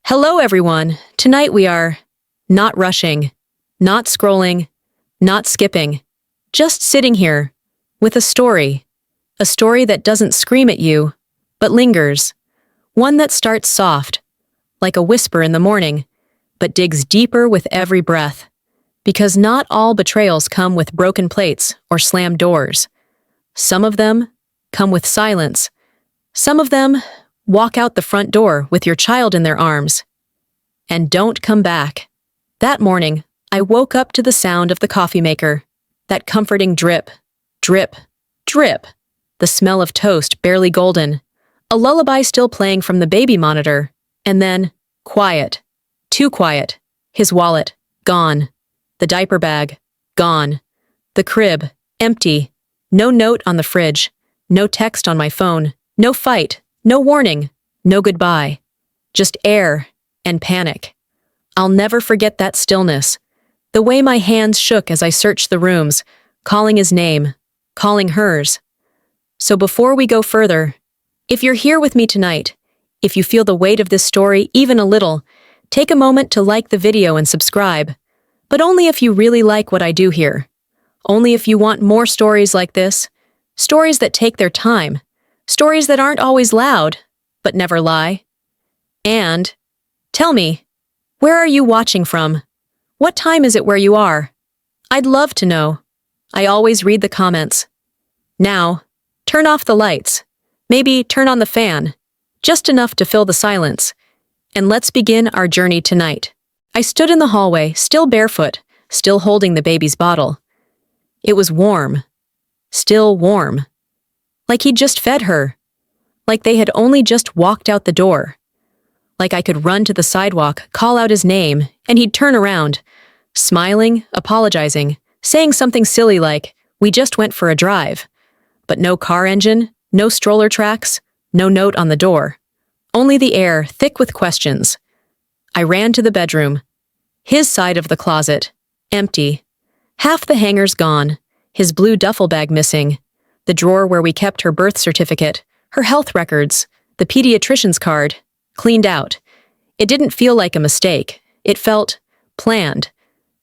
Hello, everyone. Tonight we are not rushing, not scrolling, not skipping, just sitting here with a story that doesn't scream at you, but lingers, one that starts soft, like a whisper in the morning, but digs deeper with every breath, because not all betrayals come with broken plates or slammed doors. Some of them come with silence. Some of them walk out the front door with your child in their arms and don't come back. That morning, I woke up to the sound of the coffee maker, that comforting drip, drip, drip, the smell of toast barely golden, a lullaby still playing from the baby monitor, and then quiet, too quiet, his wallet, gone, the diaper bag, gone, the crib, empty, no note on the fridge, no text on my phone, no fight, no warning, no goodbye, just air and panic. I'll never forget that stillness, the way my hands shook as I searched the rooms, calling his name, calling hers. So before we go further, if you're here with me tonight, if you feel the weight of this story even a little, take a moment to like the video and subscribe, but only if you really like what I do here. Only if you want more stories like this, stories that take their time, stories that aren't always loud, but never lie. And tell me, where are you watching from? What time is it where you are? I'd love to know. I always read the comments. Now, turn off the lights. Maybe turn on the fan, just enough to fill the silence. And let's begin our journey tonight. I stood in the hallway, still barefoot, still holding the baby's bottle. It was warm. Still warm. Like he'd just fed her. Like they had only just walked out the door. Like I could run to the sidewalk, call out his name, and he'd turn around, smiling, apologizing, saying something silly like, "We just went for a drive." But no car engine, no stroller tracks, no note on the door. Only the air, thick with questions. I ran to the bedroom. His side of the closet, empty. Half the hangers gone, his blue duffel bag missing, the drawer where we kept her birth certificate, her health records, the pediatrician's card, cleaned out. It didn't feel like a mistake. It felt planned.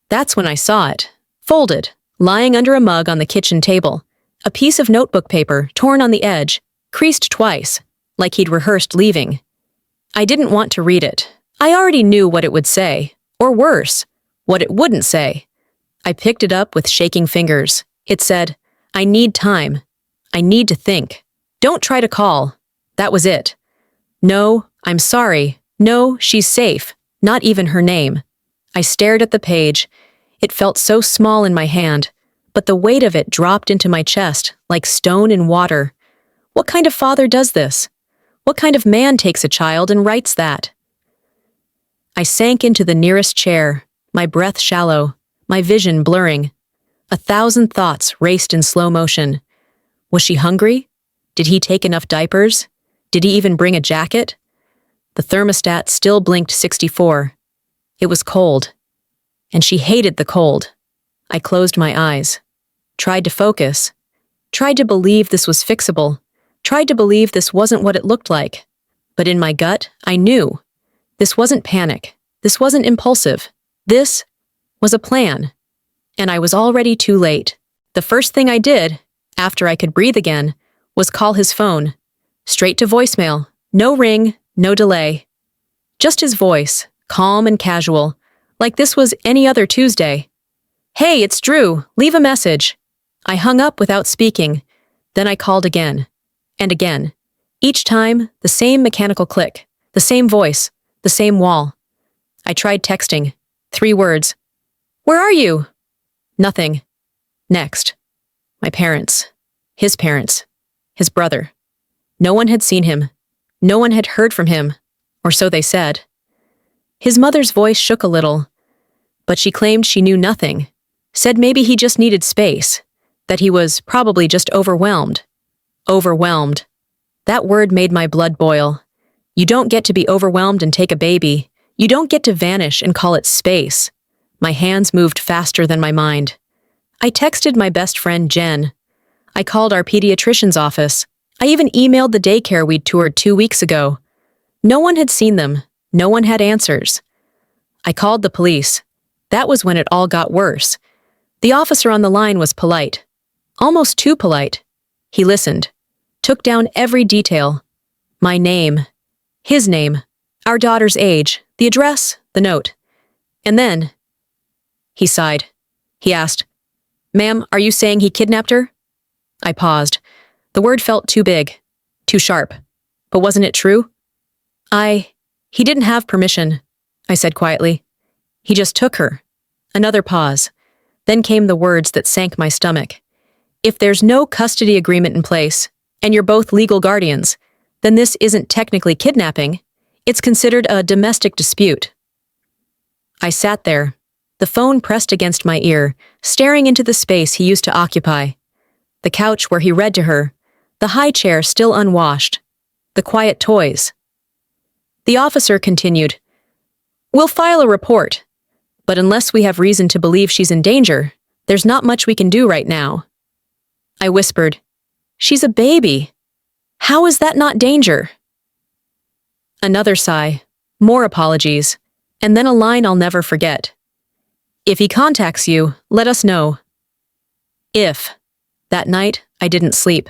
That's when I saw it, folded, lying under a mug on the kitchen table, a piece of notebook paper torn on the edge, creased twice, like he'd rehearsed leaving. I didn't want to read it. I already knew what it would say, or worse, what it wouldn't say. I picked it up with shaking fingers. It said, "I need time. I need to think. Don't try to call." That was it. "No, I'm sorry. No, she's safe." Not even her name. I stared at the page. It felt so small in my hand, but the weight of it dropped into my chest like stone in water. What kind of father does this? What kind of man takes a child and writes that? I sank into the nearest chair, my breath shallow, my vision blurring. 1,000 thoughts raced in slow motion. Was she hungry? Did he take enough diapers? Did he even bring a jacket? The thermostat still blinked 64. It was cold. And she hated the cold. I closed my eyes. Tried to focus. Tried to believe this was fixable. Tried to believe this wasn't what it looked like. But in my gut, I knew. This wasn't panic. This wasn't impulsive. This was a plan. And I was already too late. The first thing I did, after I could breathe again, was call his phone. Straight to voicemail. No ring, no delay. Just his voice, calm and casual, like this was any other Tuesday. "Hey, it's Drew. Leave a message." I hung up without speaking. Then I called again. And again. Each time, the same mechanical click, the same voice, the same wall. I tried texting. 3 words. "Where are you?" Nothing. Next. My parents. His parents. His brother. No one had seen him. No one had heard from him, or so they said. His mother's voice shook a little, but she claimed she knew nothing, said maybe he just needed space, that he was probably just overwhelmed. Overwhelmed. That word made my blood boil. You don't get to be overwhelmed and take a baby. You don't get to vanish and call it space. My hands moved faster than my mind. I texted my best friend, Jen. I called our pediatrician's office. I even emailed the daycare we'd toured 2 weeks ago. No one had seen them. No one had answers. I called the police. That was when it all got worse. The officer on the line was polite. Almost too polite. He listened. Took down every detail. My name. His name. Our daughter's age. The address. The note. And then... He sighed. He asked, "Ma'am, are you saying he kidnapped her?" I paused. The word felt too big. Too sharp. But wasn't it true? He didn't have permission, I said quietly. He just took her. Another pause. Then came the words that sank my stomach. If there's no custody agreement in place, and you're both legal guardians, then this isn't technically kidnapping. It's considered a domestic dispute. I sat there, the phone pressed against my ear, staring into the space he used to occupy. The couch where he read to her, the high chair still unwashed, the quiet toys. The officer continued, "We'll file a report, but unless we have reason to believe she's in danger, there's not much we can do right now." I whispered, "She's a baby. How is that not danger?" Another sigh, more apologies, and then a line I'll never forget. "If he contacts you, let us know." If. That night, I didn't sleep.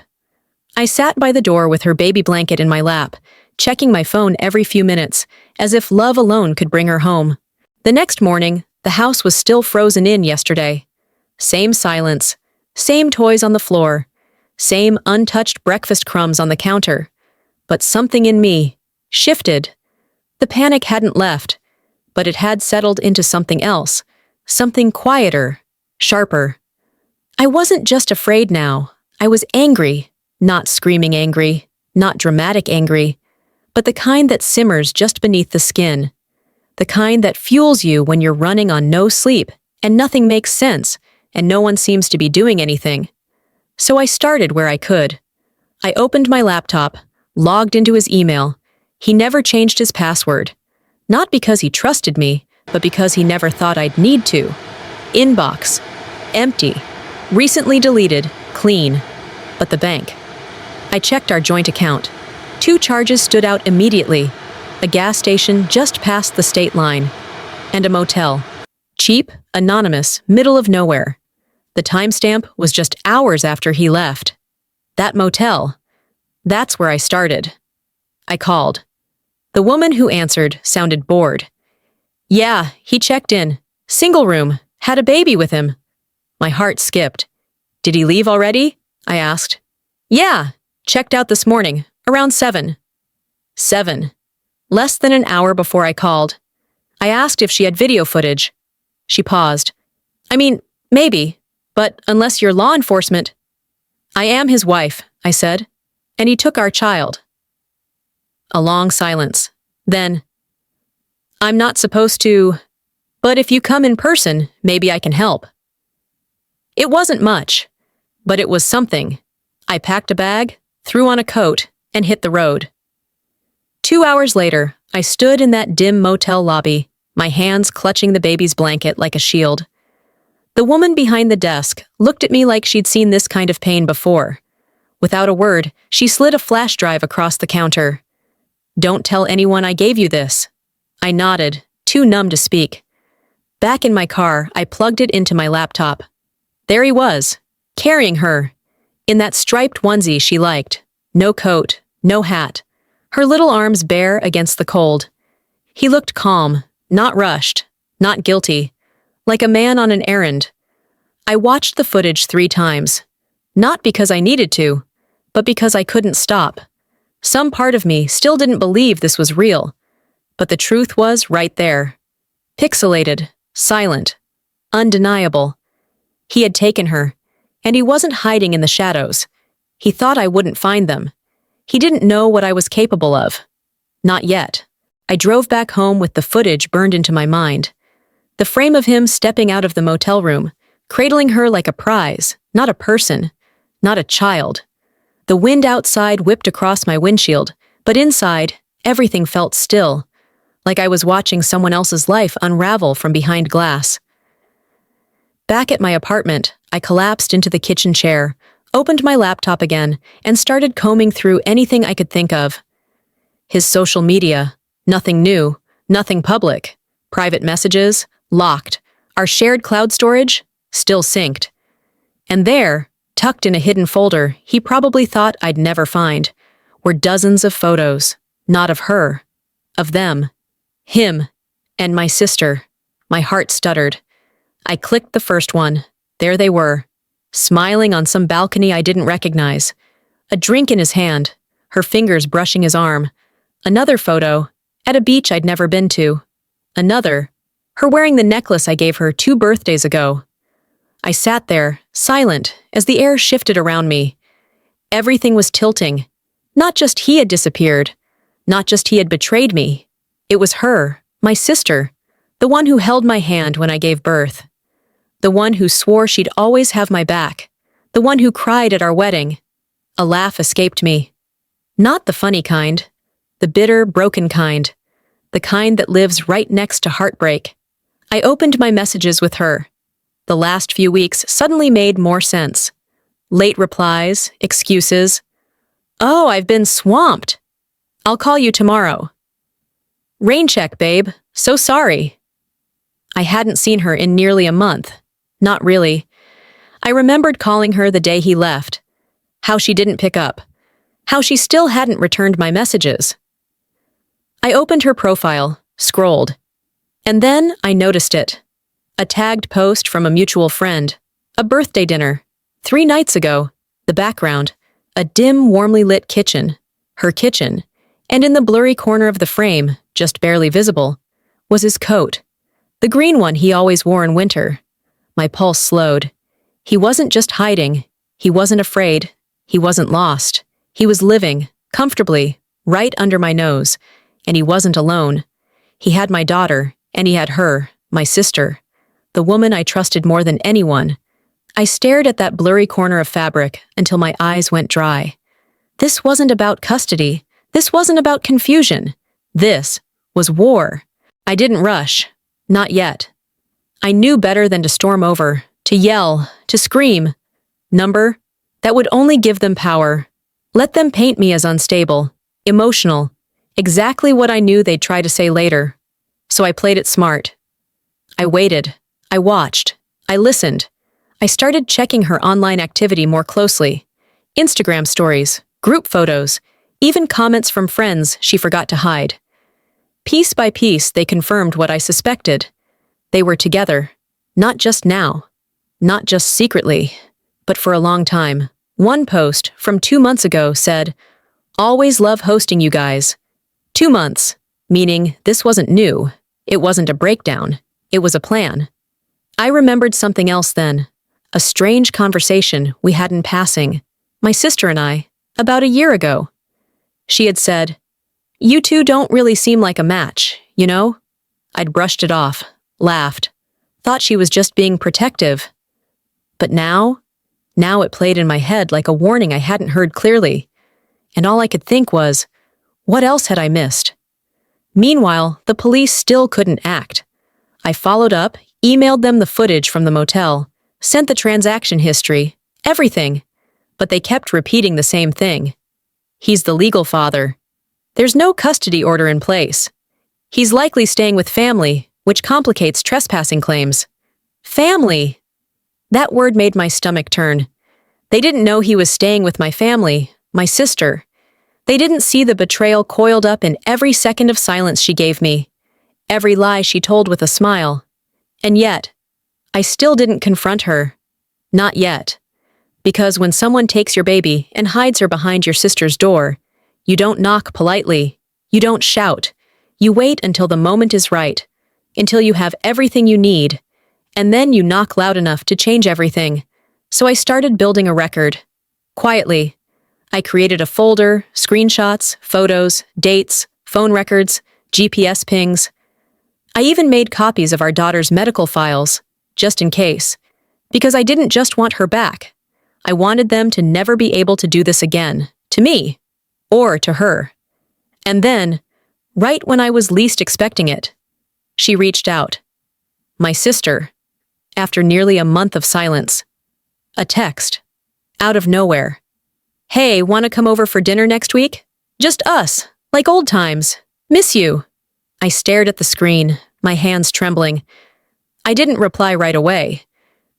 I sat by the door with her baby blanket in my lap, checking my phone every few minutes, as if love alone could bring her home. The next morning, the house was still frozen in yesterday. Same silence, same toys on the floor, same untouched breakfast crumbs on the counter. But something in me shifted. The panic hadn't left, but it had settled into something else, something quieter, sharper. I wasn't just afraid now. I was angry, not screaming angry, not dramatic angry, but the kind that simmers just beneath the skin. The kind that fuels you when you're running on no sleep and nothing makes sense and no one seems to be doing anything. So I started where I could. I opened my laptop, logged into his email. He never changed his password. Not because he trusted me, but because he never thought I'd need to. Inbox. Empty. Recently deleted. Clean. But the bank. I checked our joint account. 2 charges stood out immediately. A gas station just past the state line. And a motel. Cheap, anonymous, middle of nowhere. The timestamp was just hours after he left. That motel. That's where I started. I called. The woman who answered sounded bored. "Yeah, he checked in. Single room. Had a baby with him." My heart skipped. "Did he leave already?" I asked. "Yeah, checked out this morning, around 7. 7. Less than an hour before I called. I asked if she had video footage. She paused. "I mean, maybe, but unless you're law enforcement." "I am his wife," I said, "and he took our child." A long silence. Then, "I'm not supposed to, but if you come in person, maybe I can help." It wasn't much, but it was something. I packed a bag, threw on a coat, and hit the road. 2 hours later, I stood in that dim motel lobby, my hands clutching the baby's blanket like a shield. The woman behind the desk looked at me like she'd seen this kind of pain before. Without a word, she slid a flash drive across the counter. "Don't tell anyone I gave you this." I nodded, too numb to speak. Back in my car, I plugged it into my laptop. There he was, carrying her, in that striped onesie she liked. No coat, no hat. Her little arms bare against the cold. He looked calm, not rushed, not guilty, like a man on an errand. I watched the footage 3 times, not because I needed to, but because I couldn't stop. Some part of me still didn't believe this was real, but the truth was right there. Pixelated, silent, undeniable. He had taken her, and he wasn't hiding in the shadows. He thought I wouldn't find them. He didn't know what I was capable of. Not yet. I drove back home with the footage burned into my mind. The frame of him stepping out of the motel room, cradling her like a prize, not a person, not a child. The wind outside whipped across my windshield, but inside, everything felt still, like I was watching someone else's life unravel from behind glass. Back at my apartment, I collapsed into the kitchen chair, opened my laptop again, and started combing through anything I could think of. His social media, nothing new, Nothing public. Private messages, locked. Our shared cloud storage, still synced. And there, tucked in a hidden folder he probably thought I'd never find, were dozens of photos. Not of her. Of them. Him. And my sister. My heart stuttered. I clicked the first one. There they were, smiling on some balcony I didn't recognize. A drink in his hand, her fingers brushing his arm. Another photo, at a beach I'd never been to. Another, her wearing the necklace I gave her 2 birthdays ago. I sat there, silent, as the air shifted around me. Everything was tilting. Not just he had disappeared. Not just he had betrayed me. It was her, my sister, the one who held my hand when I gave birth. The one who swore she'd always have my back. The one who cried at our wedding. A laugh escaped me. Not the funny kind. The bitter, broken kind. The kind that lives right next to heartbreak. I opened my messages with her. The last few weeks suddenly made more sense. Late replies, excuses. Oh, I've been swamped. I'll call you tomorrow. Rain check, babe. So sorry. I hadn't seen her in nearly a month. Not really. I remembered calling her the day he left. How she didn't pick up. How she still hadn't returned my messages. I opened her profile, scrolled. And then I noticed it. A tagged post from a mutual friend. A birthday dinner. 3 nights ago. The background. A dim, warmly lit kitchen. Her kitchen. And in the blurry corner of the frame, just barely visible, was his coat. The green one he always wore in winter. My pulse slowed. He wasn't just hiding. He wasn't afraid. He wasn't lost. He was living, comfortably, right under my nose. And he wasn't alone. He had my daughter, and he had her, my sister, the woman I trusted more than anyone. I stared at that blurry corner of fabric until my eyes went dry. This wasn't about custody. This wasn't about confusion. This was war. I didn't rush. Not yet. I knew better than to storm over, to yell, to scream. Number, that would only give them power. Let them paint me as unstable, emotional, exactly what I knew they'd try to say later. So I played it smart. I waited. I watched. I listened. I started checking her online activity more closely. Instagram stories, group photos, even comments from friends she forgot to hide. Piece by piece, they confirmed what I suspected. They were together. Not just now. Not just secretly. But for a long time. One post from 2 months ago said, "Always love hosting you guys." 2 months, meaning this wasn't new. It wasn't a breakdown. It was a plan. I remembered something else then. A strange conversation we had in passing. My sister and I, about a year ago. She had said, "You two don't really seem like a match, you know?" I'd brushed it off, laughed, thought she was just being protective. But now it played in my head like a warning I hadn't heard clearly. And all I could think was, what else had I missed? Meanwhile, the police still couldn't act. I followed up, emailed them the footage from the motel, sent the transaction history, everything. But they kept repeating the same thing. He's the legal father. There's no custody order in place. He's likely staying with family, which complicates trespassing claims. Family! That word made my stomach turn. They didn't know he was staying with my family, my sister. They didn't see the betrayal coiled up in every second of silence she gave me, every lie she told with a smile. And yet, I still didn't confront her. Not yet. Because when someone takes your baby and hides her behind your sister's door, you don't knock politely. You don't shout. You wait until the moment is right, until you have everything you need, and then you knock loud enough to change everything. So I started building a record. Quietly. I created a folder, screenshots, photos, dates, phone records, GPS pings. I even made copies of our daughter's medical files, just in case. Because I didn't just want her back. I wanted them to never be able to do this again, to me, or to her. And then, right when I was least expecting it, she reached out. My sister, after nearly a month of silence. A text, out of nowhere. "Hey, wanna come over for dinner next week? Just us, like old times. Miss you." I stared at the screen, my hands trembling. I didn't reply right away.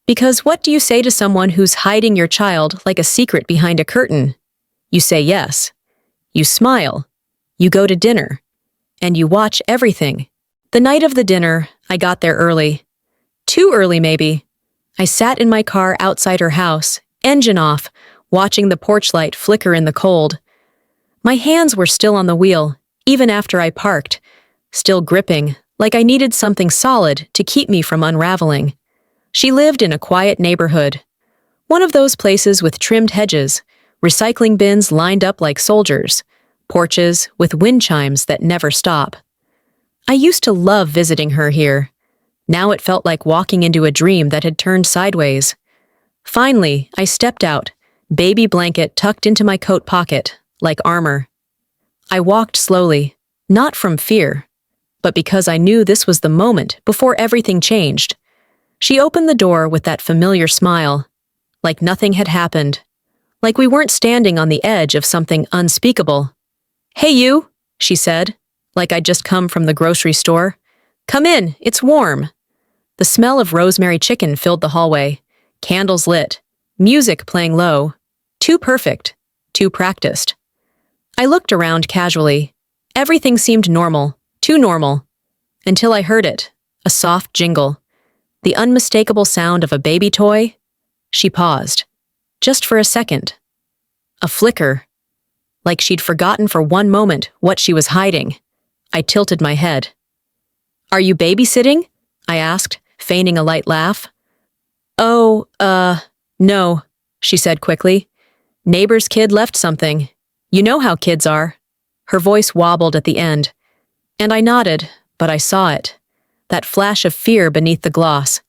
Because what do you say to someone who's hiding your child like a secret behind a curtain? You say yes. You smile. You go to dinner. And you watch everything. The night of the dinner, I got there early. Too early, maybe. I sat in my car outside her house, engine off, watching the porch light flicker in the cold. My hands were still on the wheel, even after I parked, still gripping, like I needed something solid to keep me from unraveling. She lived in a quiet neighborhood. One of those places with trimmed hedges, recycling bins lined up like soldiers, porches with wind chimes that never stop. I used to love visiting her here. Now it felt like walking into a dream that had turned sideways. Finally, I stepped out, baby blanket tucked into my coat pocket, like armor. I walked slowly, not from fear, but because I knew this was the moment before everything changed. She opened the door with that familiar smile, like nothing had happened, like we weren't standing on the edge of something unspeakable. "Hey you," she said, like I'd just come from the grocery store. "Come in, it's warm." The smell of rosemary chicken filled the hallway, candles lit, music playing low. Too perfect, too practiced. I looked around casually. Everything seemed normal, too normal, until I heard it, a soft jingle. The unmistakable sound of a baby toy. She paused, just for a second. A flicker, like she'd forgotten for one moment what she was hiding. I tilted my head. "Are you babysitting?" I asked, feigning a light laugh. "Oh, no," she said quickly. "Neighbor's kid left something. You know how kids are." Her voice wobbled at the end, and I nodded, but I saw it. That flash of fear beneath the gloss.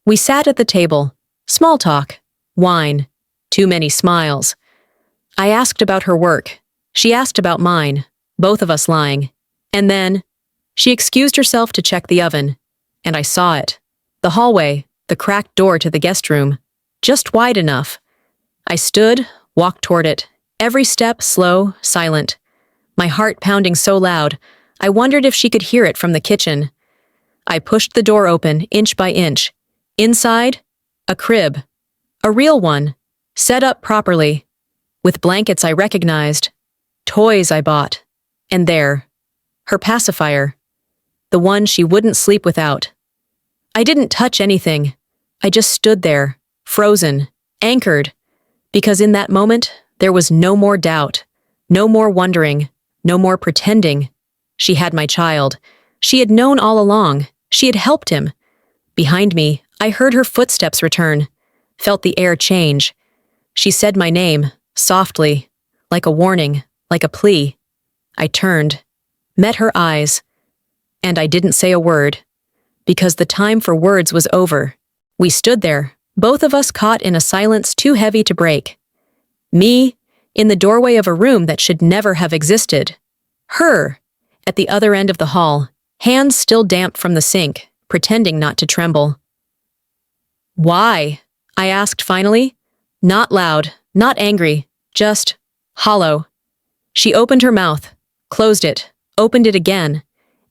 We sat at the table. Small talk. Wine. Too many smiles. I asked about her work. She asked about mine, both of us lying. And then, she excused herself to check the oven, and I saw it. The hallway, the cracked door to the guest room, just wide enough. I stood, walked toward it, every step slow, silent. My heart pounding so loud, I wondered if she could hear it from the kitchen. I pushed the door open, inch by inch. Inside, a crib. A real one, set up properly. With blankets I recognized. Toys I bought. And there, her pacifier. The one she wouldn't sleep without. I didn't touch anything. I just stood there, frozen, anchored. Because in that moment, there was no more doubt. No more wondering. No more pretending. She had my child. She had known all along. She had helped him. Behind me, I heard her footsteps return, felt the air change. She said my name, softly, like a warning, like a plea. I turned, met her eyes, and I didn't say a word, because the time for words was over. We stood there, both of us caught in a silence too heavy to break. Me, in the doorway of a room that should never have existed. Her, at the other end of the hall, hands still damp from the sink, pretending not to tremble. "Why?" I asked finally. Not loud, not angry, just hollow. She opened her mouth, closed it, opened it again,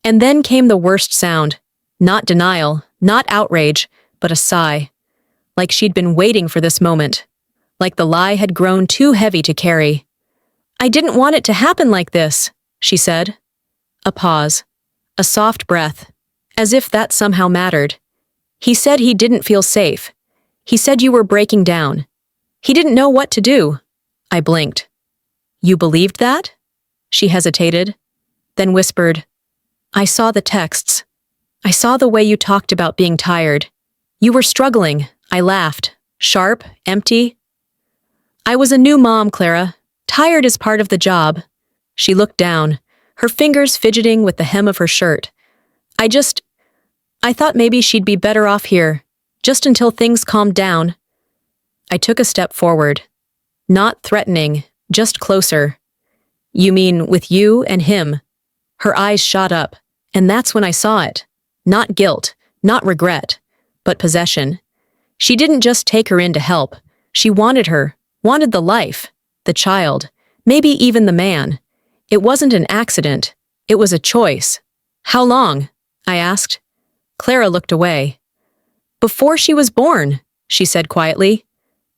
and then came the worst sound. Not denial, not outrage, but a sigh. Like she'd been waiting for this moment. Like the lie had grown too heavy to carry. "I didn't want it to happen like this," she said. A pause. A soft breath, as if that somehow mattered. "He said he didn't feel safe. He said you were breaking down. He didn't know what to do." I blinked. "You believed that?" She hesitated, then whispered, "I saw the texts. I saw the way you talked about being tired. You were struggling." I laughed, sharp, empty. "I was a new mom, Clara. Tired is part of the job." She looked down, her fingers fidgeting with the hem of her shirt. I thought maybe she'd be better off here, just until things calmed down." I took a step forward. Not threatening, just closer. "You mean with you and him?" Her eyes shot up, and that's when I saw it. Not guilt, not regret, but possession. She didn't just take her in to help. She wanted her, wanted the life, the child, maybe even the man. It wasn't an accident. It was a choice. How long? I asked. Clara looked away. Before she was born, she said quietly.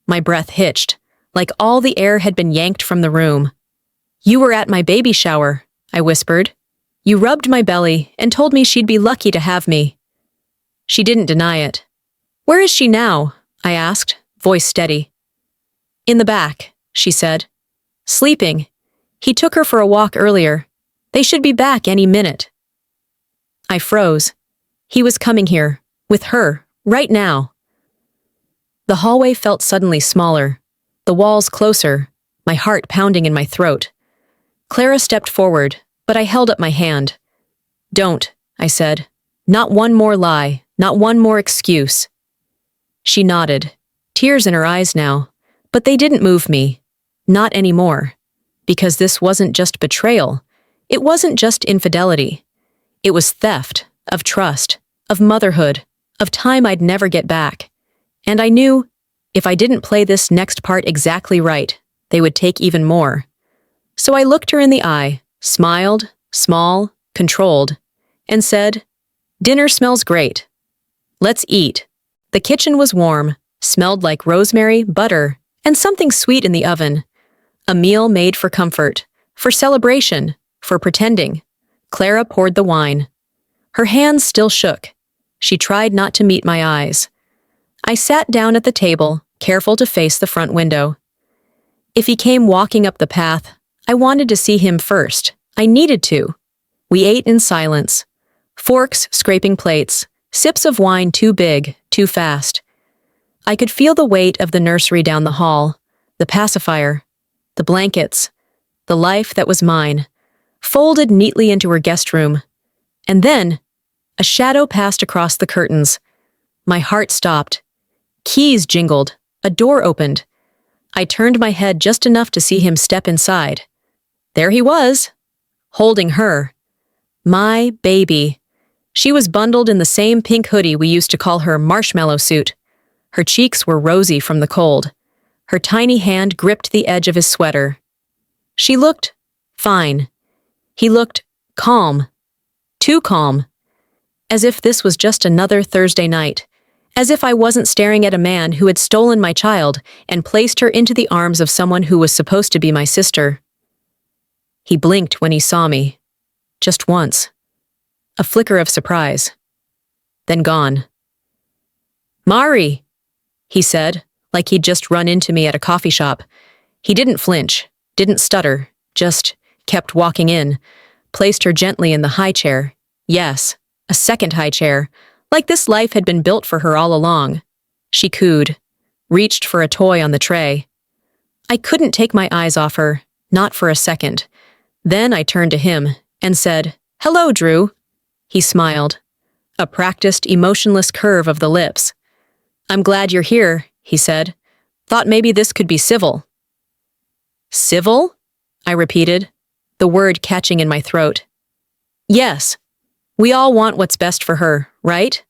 My breath hitched, like all the air had been yanked from the room. You were at my baby shower, I whispered. You rubbed my belly and told me she'd be lucky to have me. She didn't deny it. Where is she now? I asked, voice steady. In the back, she said. Sleeping. He took her for a walk earlier. They should be back any minute. I froze. He was coming here, with her, right now. The hallway felt suddenly smaller, the walls closer, my heart pounding in my throat. Clara stepped forward, but I held up my hand. Don't, I said. Not one more lie, not one more excuse. She nodded, tears in her eyes now, but they didn't move me. Not anymore. Because this wasn't just betrayal. It wasn't just infidelity. It was theft of trust, of motherhood, of time I'd never get back. And I knew, if I didn't play this next part exactly right, they would take even more. So I looked her in the eye, smiled, small, controlled, and said, Dinner smells great. Let's eat. The kitchen was warm, smelled like rosemary, butter, and something sweet in the oven. A meal made for comfort, for celebration, for pretending. Clara poured the wine. Her hands still shook. She tried not to meet my eyes. I sat down at the table, careful to face the front window. If he came walking up the path, I wanted to see him first. I needed to. We ate in silence. Forks scraping plates, sips of wine too big, too fast. I could feel the weight of the nursery down the hall, the pacifier, the blankets, the life that was mine, folded neatly into her guest room. And then, a shadow passed across the curtains. My heart stopped. Keys jingled. A door opened. I turned my head just enough to see him step inside. There he was, holding her. My baby. She was bundled in the same pink hoodie we used to call her marshmallow suit. Her cheeks were rosy from the cold. Her tiny hand gripped the edge of his sweater. She looked fine. He looked calm. Too calm. As if this was just another Thursday night. As if I wasn't staring at a man who had stolen my child and placed her into the arms of someone who was supposed to be my sister. He blinked when he saw me. Just once. A flicker of surprise. Then gone. Mari, he said, like he'd just run into me at a coffee shop. He didn't flinch, didn't stutter, just kept walking in, placed her gently in the high chair. Yes, a second high chair, like this life had been built for her all along. She cooed, reached for a toy on the tray. I couldn't take my eyes off her, not for a second. Then I turned to him and said, Hello, Drew. He smiled, a practiced, emotionless curve of the lips. I'm glad you're here, he said. Thought maybe this could be civil. Civil? I repeated, the word catching in my throat. Yes. We all want what's best for her, right?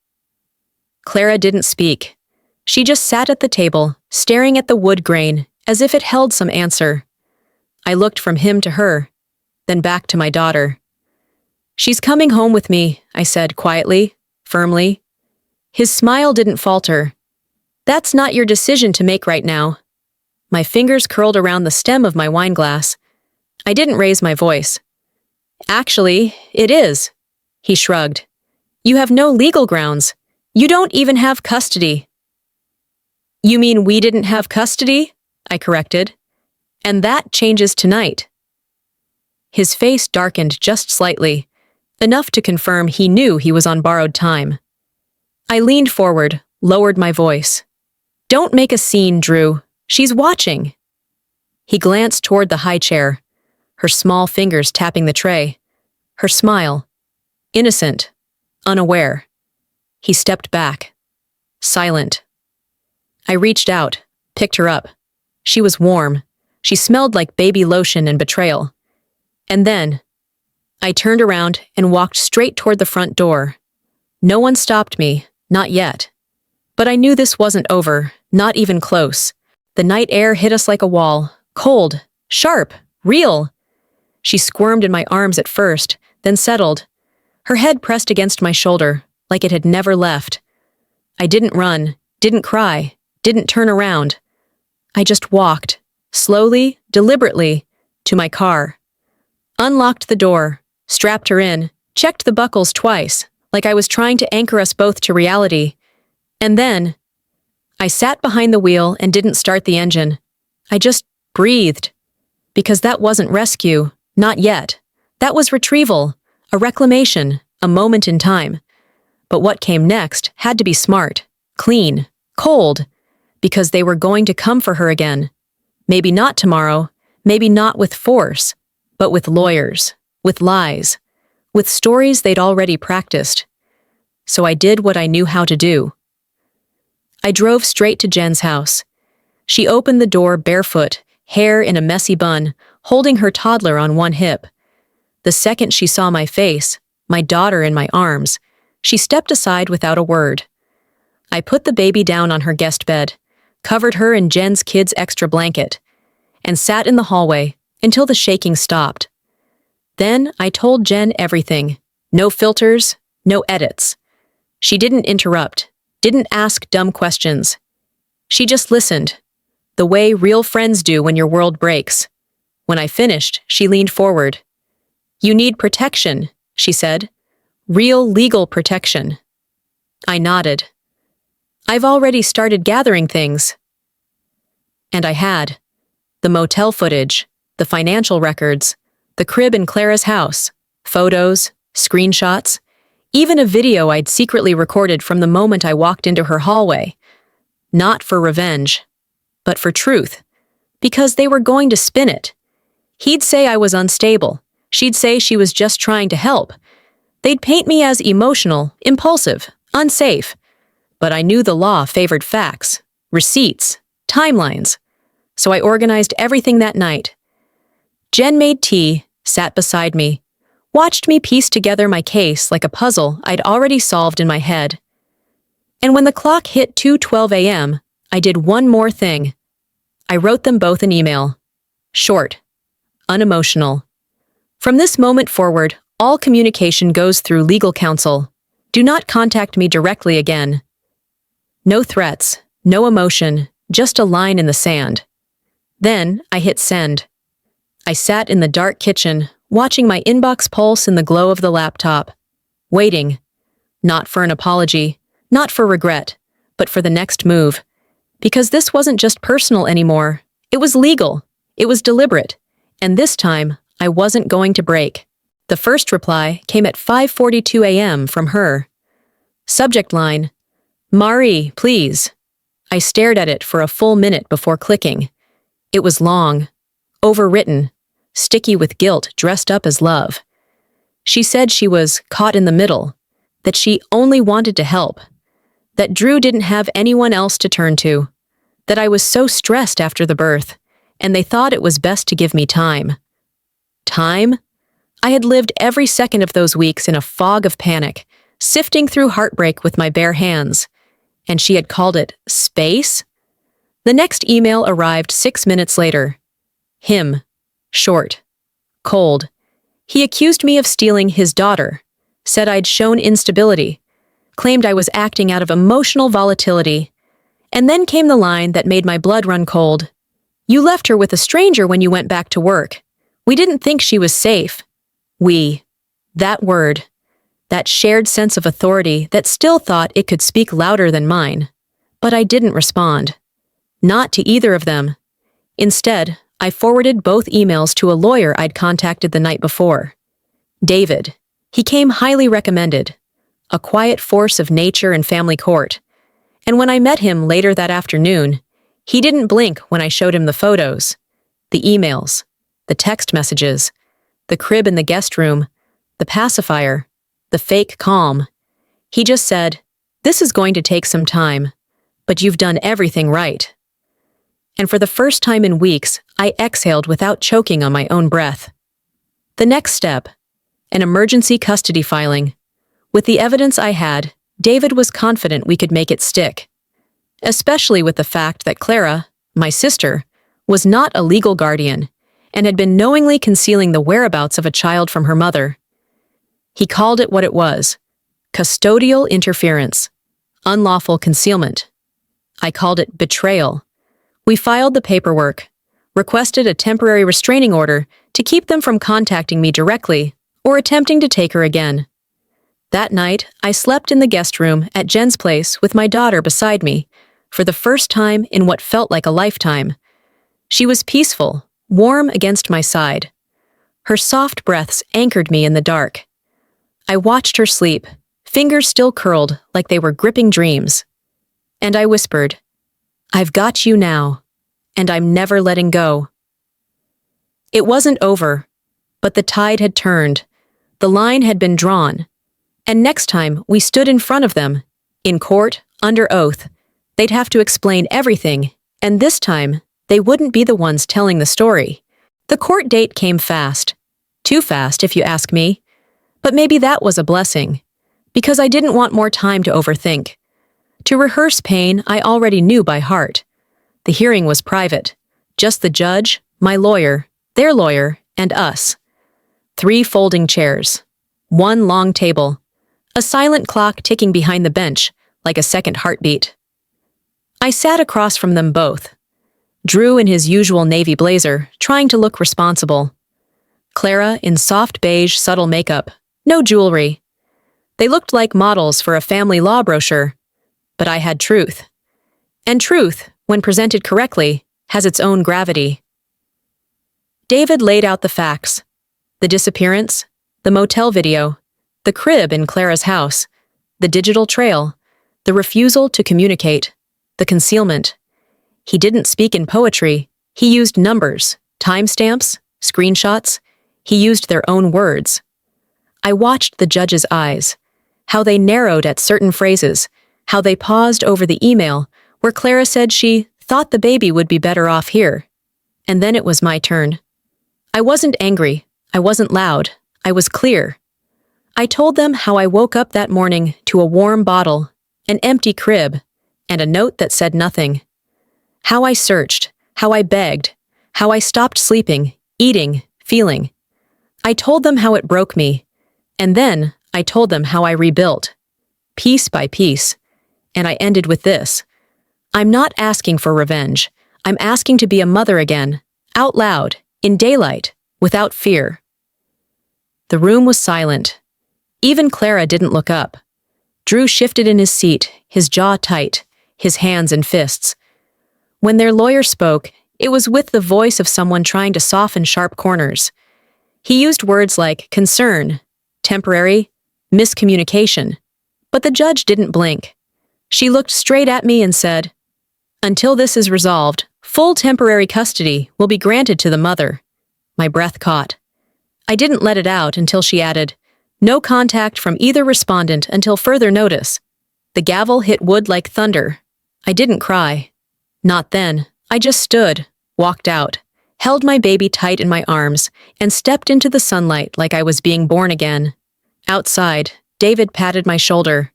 Clara didn't speak. She just sat at the table, staring at the wood grain, as if it held some answer. I looked from him to her, then back to my daughter. She's coming home with me, I said quietly, firmly. His smile didn't falter. That's not your decision to make right now. My fingers curled around the stem of my wine glass. I didn't raise my voice. Actually, it is. He shrugged. You have no legal grounds. You don't even have custody. You mean we didn't have custody? I corrected. And that changes tonight. His face darkened just slightly, enough to confirm he knew he was on borrowed time. I leaned forward, lowered my voice. Don't make a scene, Drew. She's watching. He glanced toward the high chair, her small fingers tapping the tray. Her smile. Innocent. Unaware. He stepped back. Silent. I reached out, picked her up. She was warm. She smelled like baby lotion and betrayal. And then, I turned around and walked straight toward the front door. No one stopped me, not yet. But I knew this wasn't over, not even close. The night air hit us like a wall, cold, sharp, real. She squirmed in my arms at first, then settled. her head pressed against my shoulder like it had never left. I didn't run, didn't cry, didn't turn around. I just walked, slowly, deliberately, to my car. Unlocked the door, strapped her in, checked the buckles twice, like I was trying to anchor us both to reality. And then, I sat behind the wheel and didn't start the engine. I just breathed. Because that wasn't rescue, not yet. That was retrieval, a reclamation, a moment in time. But what came next had to be smart, clean, cold, because they were going to come for her again. Maybe not tomorrow, maybe not with force, but with lawyers, with lies, with stories they'd already practiced. So I did what I knew how to do. I drove straight to Jen's house. She opened the door barefoot, hair in a messy bun, holding her toddler on one hip. The second she saw my face, my daughter in my arms, she stepped aside without a word. I put the baby down on her guest bed, covered her in Jen's kid's extra blanket, and sat in the hallway until the shaking stopped. Then I told Jen everything. No filters, no edits. She didn't interrupt, didn't ask dumb questions. She just listened, the way real friends do when your world breaks. When I finished, she leaned forward. "You need protection," she said. "Real legal protection." I nodded. "I've already started gathering things." And I had. The motel footage, the financial records, the crib in Clara's house, photos, screenshots, even a video I'd secretly recorded from the moment I walked into her hallway. Not for revenge, but for truth, because they were going to spin it. He'd say I was unstable. She'd say she was just trying to help. They'd paint me as emotional, impulsive, unsafe. But I knew the law favored facts, receipts, timelines. So I organized everything that night. Jen made tea, sat beside me, watched me piece together my case like a puzzle I'd already solved in my head. And when the clock hit 2:12 a.m., I did one more thing. I wrote them both an email. Short, unemotional. From this moment forward, all communication goes through legal counsel. Do not contact me directly again. No threats, no emotion, just a line in the sand. Then I hit send. I sat in the dark kitchen, watching my inbox pulse in the glow of the laptop, waiting, not for an apology, not for regret, but for the next move. Because this wasn't just personal anymore. It was legal. It was deliberate. And this time, I wasn't going to break. The first reply came at 5:42 a.m. from her. Subject line, "Marie, please." I stared at it for a full minute before clicking. It was long, overwritten, sticky with guilt dressed up as love. She said she was caught in the middle, that she only wanted to help, that Drew didn't have anyone else to turn to, that I was so stressed after the birth, and they thought it was best to give me time. Time? I had lived every second of those weeks in a fog of panic, sifting through heartbreak with my bare hands, and she had called it space? The next email arrived 6 minutes later. Him. Short. Cold. He accused me of stealing his daughter, said I'd shown instability, claimed I was acting out of emotional volatility, and then came the line that made my blood run cold. "You left her with a stranger when you went back to work. We didn't think she was safe." We. That word. That shared sense of authority that still thought it could speak louder than mine. But I didn't respond. Not to either of them. Instead, I forwarded both emails to a lawyer I'd contacted the night before. David. He came highly recommended. A quiet force of nature and family court. And when I met him later that afternoon, he didn't blink when I showed him the photos, the emails, the text messages, the crib in the guest room, the pacifier, the fake calm. He just said, "This is going to take some time, but you've done everything right." And for the first time in weeks, I exhaled without choking on my own breath. The next step, an emergency custody filing. With the evidence I had, David was confident we could make it stick. Especially with the fact that Clara, my sister, was not a legal guardian and had been knowingly concealing the whereabouts of a child from her mother. He called it what it was: custodial interference, unlawful concealment. I called it betrayal. We filed the paperwork, requested a temporary restraining order to keep them from contacting me directly or attempting to take her again. That night, I slept in the guest room at Jen's place with my daughter beside me, for the first time in what felt like a lifetime. She was peaceful, warm against my side. Her soft breaths anchored me in the dark. I watched her sleep, fingers still curled like they were gripping dreams. And I whispered, "I've got you now, and I'm never letting go." It wasn't over, but the tide had turned. The line had been drawn. And next time we stood in front of them, in court, under oath, they'd have to explain everything, and this time, they wouldn't be the ones telling the story. The court date came fast. Too fast, if you ask me. But maybe that was a blessing, because I didn't want more time to overthink. To rehearse pain I already knew by heart. The hearing was private. Just the judge, my lawyer, their lawyer, and us. 3 folding chairs. 1 long table. A silent clock ticking behind the bench, like a second heartbeat. I sat across from them both. Drew in his usual navy blazer, trying to look responsible. Clara in soft beige subtle makeup, no jewelry. They looked like models for a family law brochure. But I had truth. And truth, when presented correctly, has its own gravity. David laid out the facts. The disappearance, the motel video, the crib in Clara's house, the digital trail, the refusal to communicate, the concealment. He didn't speak in poetry. He used numbers, timestamps, screenshots. He used their own words. I watched the judge's eyes, how they narrowed at certain phrases, how they paused over the email where Clara said she thought the baby would be better off here. And then it was my turn. I wasn't angry. I wasn't loud. I was clear. I told them how I woke up that morning to a warm bottle, an empty crib, and a note that said nothing. How I searched, how I begged, how I stopped sleeping, eating, feeling. I told them how it broke me, and then I told them how I rebuilt, piece by piece. And I ended with this. I'm not asking for revenge. I'm asking to be a mother again, out loud, in daylight, without fear. The room was silent. Even Clara didn't look up. Drew shifted in his seat, his jaw tight, his hands in fists. When their lawyer spoke, it was with the voice of someone trying to soften sharp corners. He used words like concern, temporary, miscommunication. But the judge didn't blink. She looked straight at me and said, "Until this is resolved, full temporary custody will be granted to the mother." My breath caught. I didn't let it out until she added, "No contact from either respondent until further notice." The gavel hit wood like thunder. I didn't cry. Not then. I just stood, walked out, held my baby tight in my arms, and stepped into the sunlight like I was being born again. Outside, David patted my shoulder.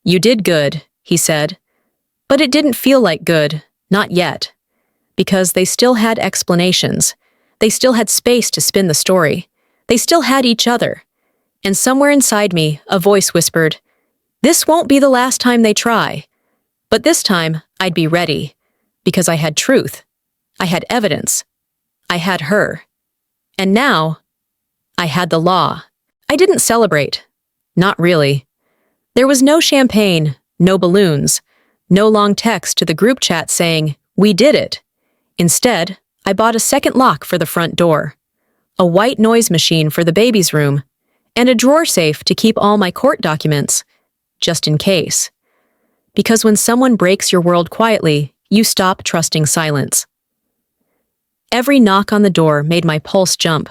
"You did good," he said. But it didn't feel like good, not yet. Because they still had explanations. They still had space to spin the story. They still had each other. And somewhere inside me, a voice whispered, "This won't be the last time they try." But this time, I'd be ready. Because I had truth. I had evidence. I had her. And now, I had the law. I didn't celebrate. Not really. There was no champagne, no balloons, no long text to the group chat saying, "We did it." Instead, I bought a second lock for the front door, a white noise machine for the baby's room, and a drawer safe to keep all my court documents, just in case. Because when someone breaks your world quietly, you stop trusting silence. Every knock on the door made my pulse jump.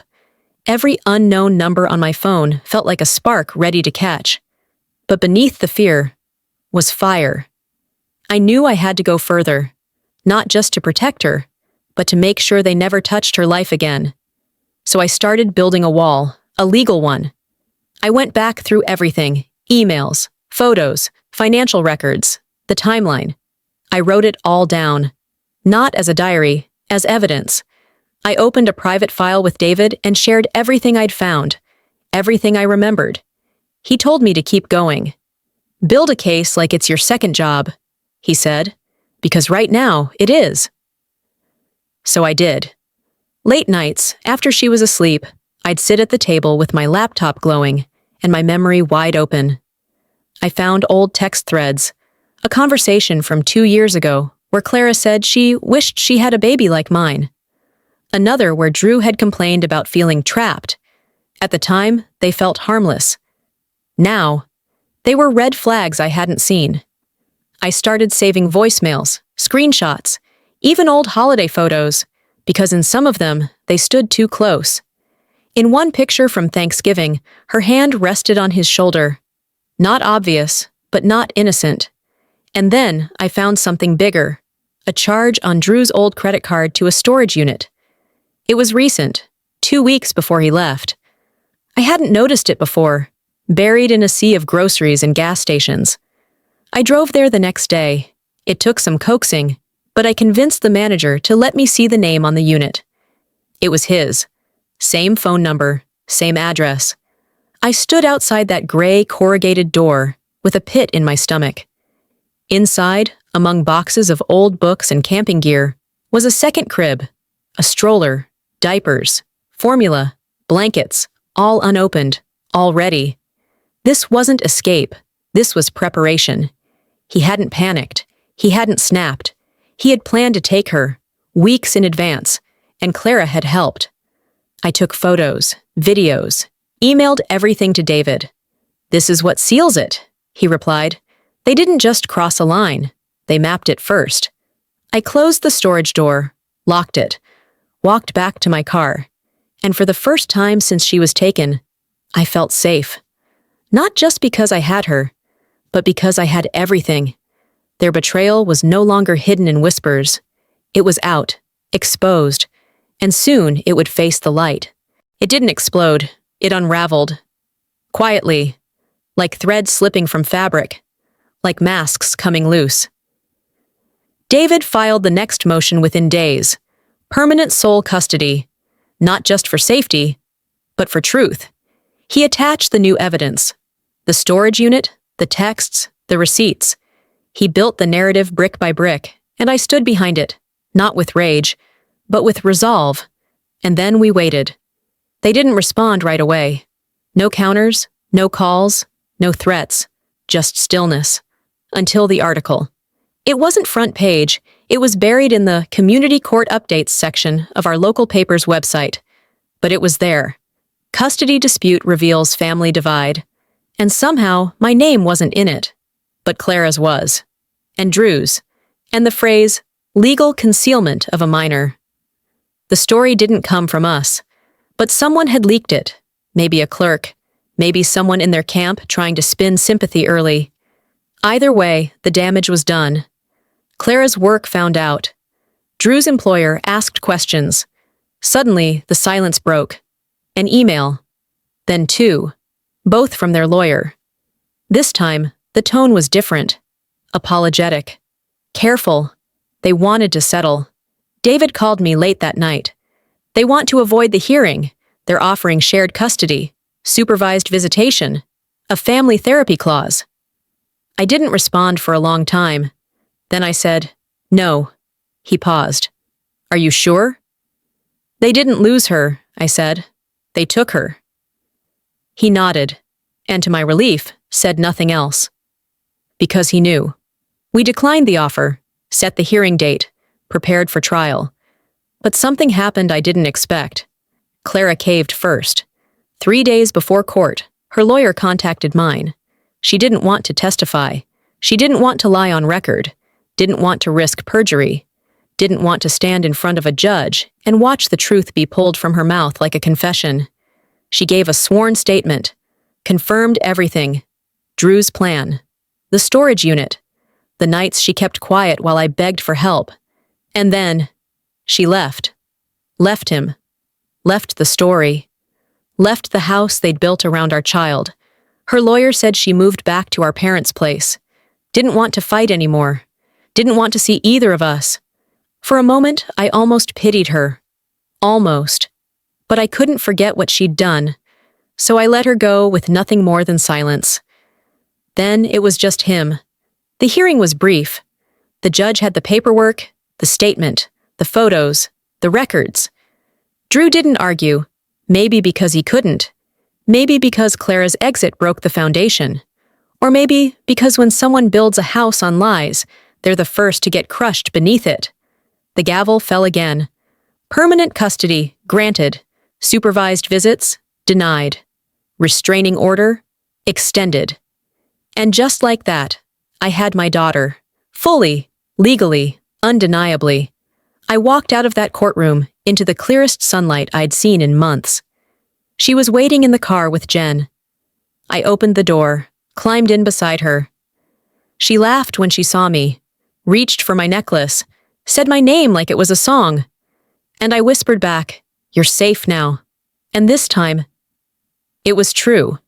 Every unknown number on my phone felt like a spark ready to catch. But beneath the fear was fire. I knew I had to go further, not just to protect her, but to make sure they never touched her life again. So I started building a wall, a legal one. I went back through everything, emails, photos, financial records, the timeline. I wrote it all down, not as a diary, as evidence. I opened a private file with David and shared everything I'd found, everything I remembered, He told me to keep going. Build a case like it's your second job, he said, because right now it is. So I did. Late nights, after she was asleep, I'd sit at the table with my laptop glowing and my memory wide open. I found old text threads, a conversation from 2 years ago where Clara said she wished she had a baby like mine. Another where Drew had complained about feeling trapped. At the time, they felt harmless. Now, they were red flags I hadn't seen. I started saving voicemails, screenshots, even old holiday photos, because in some of them, they stood too close. In one picture from Thanksgiving, her hand rested on his shoulder. Not obvious, but not innocent. And then I found something bigger, a charge on Drew's old credit card to a storage unit. It was recent, 2 weeks before he left. I hadn't noticed it before, buried in a sea of groceries and gas stations. I drove there the next day. It took some coaxing, but I convinced the manager to let me see the name on the unit. It was his. Same phone number, same address. I stood outside that gray corrugated door with a pit in my stomach. Inside, among boxes of old books and camping gear, was a second crib, a stroller, diapers, formula, blankets, all unopened, all ready. This wasn't escape. This was preparation. He hadn't panicked. He hadn't snapped. He had planned to take her, weeks in advance, and Clara had helped. I took photos, videos, emailed everything to David. "This is what seals it," he replied. "They didn't just cross a line. They mapped it first." I closed the storage door, locked it, walked back to my car, and for the first time since she was taken, I felt safe. Not just because I had her, but because I had everything. Their betrayal was no longer hidden in whispers. It was out, exposed, and soon it would face the light. It didn't explode. It unraveled. Quietly, like threads slipping from fabric, like masks coming loose. David filed the next motion within days. Permanent sole custody, not just for safety, but for truth. He attached the new evidence. The storage unit, the texts, the receipts. He built the narrative brick by brick, and I stood behind it, not with rage, but with resolve. And then we waited. They didn't respond right away. No counters, no calls, no threats, just stillness. Until the article. It wasn't front page. It was buried in the Community Court Updates section of our local paper's website. But it was there. Custody dispute reveals family divide. And somehow, my name wasn't in it. But Clara's was. And Drew's. And the phrase, legal concealment of a minor. The story didn't come from us. But someone had leaked it. Maybe a clerk. Maybe someone in their camp trying to spin sympathy early. Either way, the damage was done. Clara's work found out. Drew's employer asked questions. Suddenly, the silence broke. An email. Then 2. Both from their lawyer. This time, the tone was different. Apologetic. Careful. They wanted to settle. David called me late that night. They want to avoid the hearing. They're offering shared custody, supervised visitation, a family therapy clause. I didn't respond for a long time. Then I said, "No." He paused. "Are you sure?" "They didn't lose her," I said. "They took her." He nodded, and to my relief, said nothing else. Because he knew. We declined the offer, set the hearing date, prepared for trial. But something happened I didn't expect. Clara caved first. 3 days before court, her lawyer contacted mine. She didn't want to testify. She didn't want to lie on record. Didn't want to risk perjury. Didn't want to stand in front of a judge and watch the truth be pulled from her mouth like a confession. She gave a sworn statement, confirmed everything. Drew's plan. The storage unit. The nights she kept quiet while I begged for help. And then, she left. Left him. Left the story. Left the house they'd built around our child. Her lawyer said she moved back to our parents' place. Didn't want to fight anymore. Didn't want to see either of us. For a moment, I almost pitied her. Almost. But I couldn't forget what she'd done. so I let her go with nothing more than silence. Then it was just him. The hearing was brief. The judge had the paperwork, the statement, the photos, the records. Drew didn't argue, maybe because he couldn't, maybe because Clara's exit broke the foundation, or maybe because when someone builds a house on lies, they're the first to get crushed beneath it. The gavel fell again. Permanent custody, granted. Supervised visits, denied. Restraining order, extended. And just like that, I had my daughter. Fully, legally, undeniably. I walked out of that courtroom into the clearest sunlight I'd seen in months. She was waiting in the car with Jen. I opened the door, climbed in beside her. She laughed when she saw me, reached for my necklace, said my name like it was a song. And I whispered back, "You're safe now." And this time, it was true.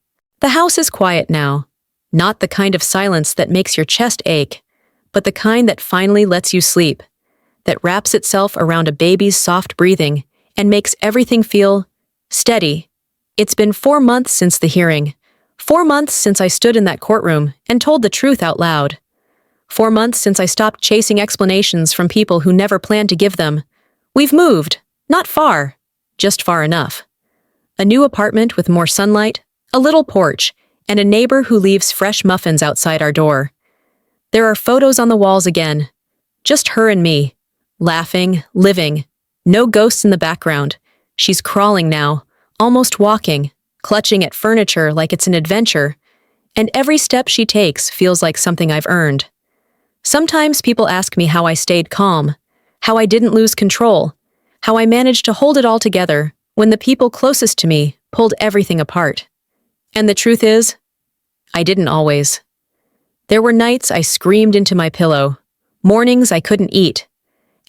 The house is quiet now. Not the kind of silence that makes your chest ache, but the kind that finally lets you sleep, that wraps itself around a baby's soft breathing and makes everything feel steady. It's been 4 months since the hearing. 4 months since I stood in that courtroom and told the truth out loud. 4 months since I stopped chasing explanations from people who never planned to give them. We've moved, not far, just far enough. A new apartment with more sunlight, a little porch, and a neighbor who leaves fresh muffins outside our door. There are photos on the walls again. Just her and me. Laughing, living. No ghosts in the background. She's crawling now, almost walking, clutching at furniture like it's an adventure. And every step she takes feels like something I've earned. Sometimes people ask me how I stayed calm, how I didn't lose control, how I managed to hold it all together when the people closest to me pulled everything apart. And the truth is, I didn't always. There were nights I screamed into my pillow, mornings I couldn't eat,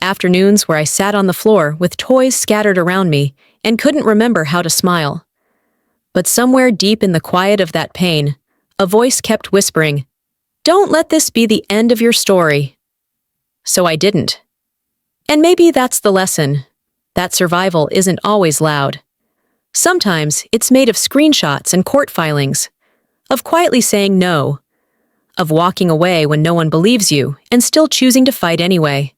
afternoons where I sat on the floor with toys scattered around me and couldn't remember how to smile. But somewhere deep in the quiet of that pain, a voice kept whispering, "Don't let this be the end of your story." So I didn't. And maybe that's the lesson, that survival isn't always loud. Sometimes it's made of screenshots and court filings, of quietly saying no, of walking away when no one believes you and still choosing to fight anyway.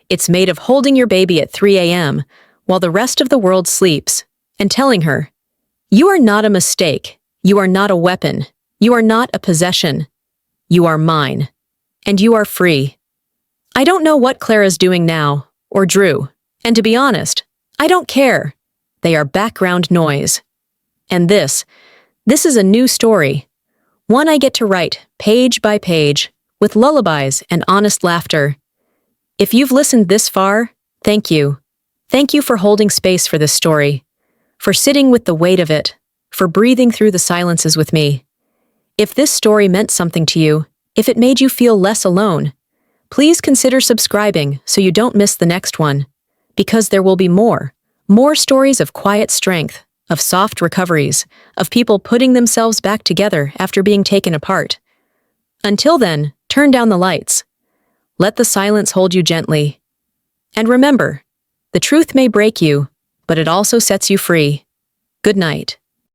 It's made of holding your baby at 3 a.m. while the rest of the world sleeps and telling her, "You are not a mistake, you are not a weapon, you are not a possession, you are mine, and you are free." I don't know what Clara's doing now, or Drew, and to be honest, I don't care. They are background noise. And this is a new story. One I get to write, page by page, with lullabies and honest laughter. If you've listened this far, thank you. Thank you for holding space for this story, for sitting with the weight of it, for breathing through the silences with me. If this story meant something to you, if it made you feel less alone, please consider subscribing so you don't miss the next one, because there will be more stories of quiet strength, of soft recoveries, of people putting themselves back together after being taken apart. Until then, turn down the lights. Let the silence hold you gently. And remember, the truth may break you, but it also sets you free. Good night.